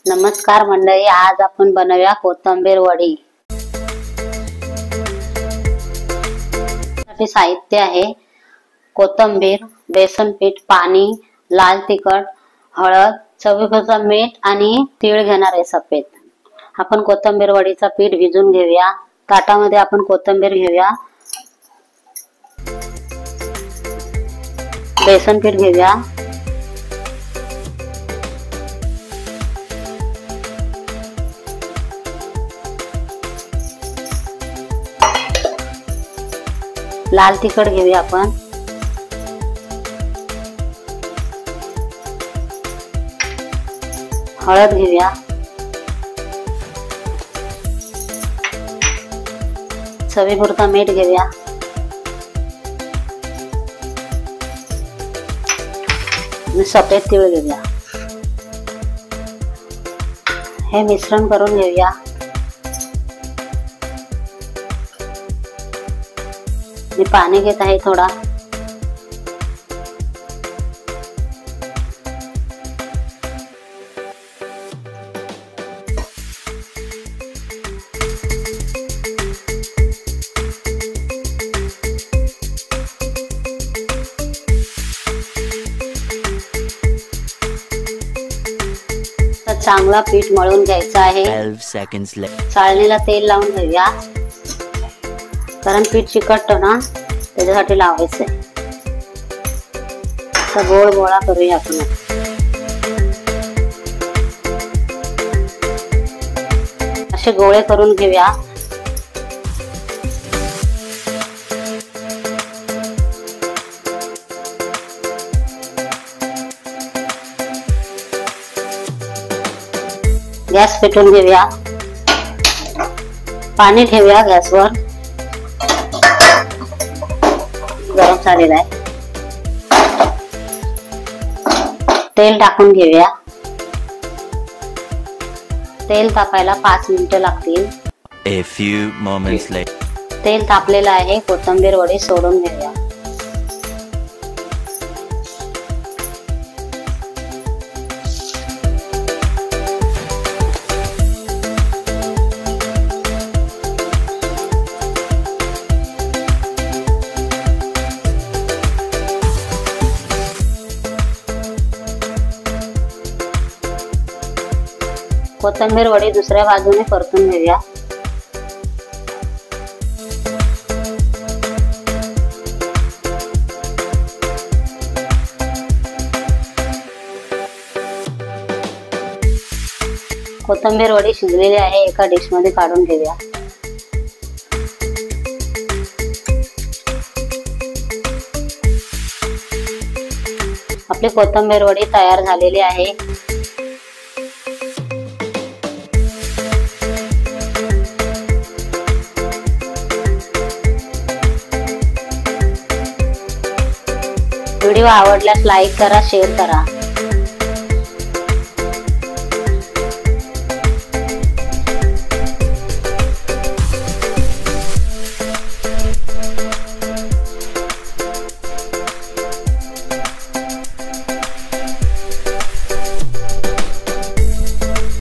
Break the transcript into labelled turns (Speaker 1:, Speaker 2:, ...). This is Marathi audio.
Speaker 1: नमस्कार मंडळी, आज आपण बनवूया कोथिंबीर वडी। त्यासाठी साहित्य आहे कोथिंबीर, बेसन पीठ, पाणी, लाल तिखट, हळद, चवीपुरता मीठ आणि तीळ घेणार आहे सफेद। आपण कोथिंबीर वडीचा पीठ भिजून घेऊया। ताटामध्ये आपण कोथिंबीर घेऊया, बेसन पीठ घेऊया, लाल तिखट घेऊया आपण, हळद घेऊया, चवीपुरता मीठ घेऊया, आणि सफेद तीळ घेऊया। हे मिश्रण करून घेऊया। मी पाणी घेत आहे थोडा। चांगला पीठ मळून घ्यायचा आहे।
Speaker 2: 12 seconds left.
Speaker 1: चाळणीला तेल लावून घेऊया, कारण पीठ चिकटतं ना, त्याच्यासाठी लावायचंय। आता गोल गोळा करूया आपण। असे गोळे करून घेऊया। गॅस पेटवून घेऊया, पाणी ठेवूया गॅसवर, गरम झालेला आहे। तेल टाकून घेऊया। तेल तापायला 5 मिनिटं लागतील।
Speaker 2: A few moments later.
Speaker 1: तेल तापलेलं आहे, कोथिंबीर वडी सोडून घेऊया। कोथिंबीर वडी दुसऱ्या बाजूने परतून घेऊया। कोथिंबीर वडी शिजलेली आहे, एका डिश मध्ये काढून घेऊया। आपली कोथिंबीर वडी तयार झालेली आहे। व्हिडिओ आवडल्यास लाईक करा, शेअर करा।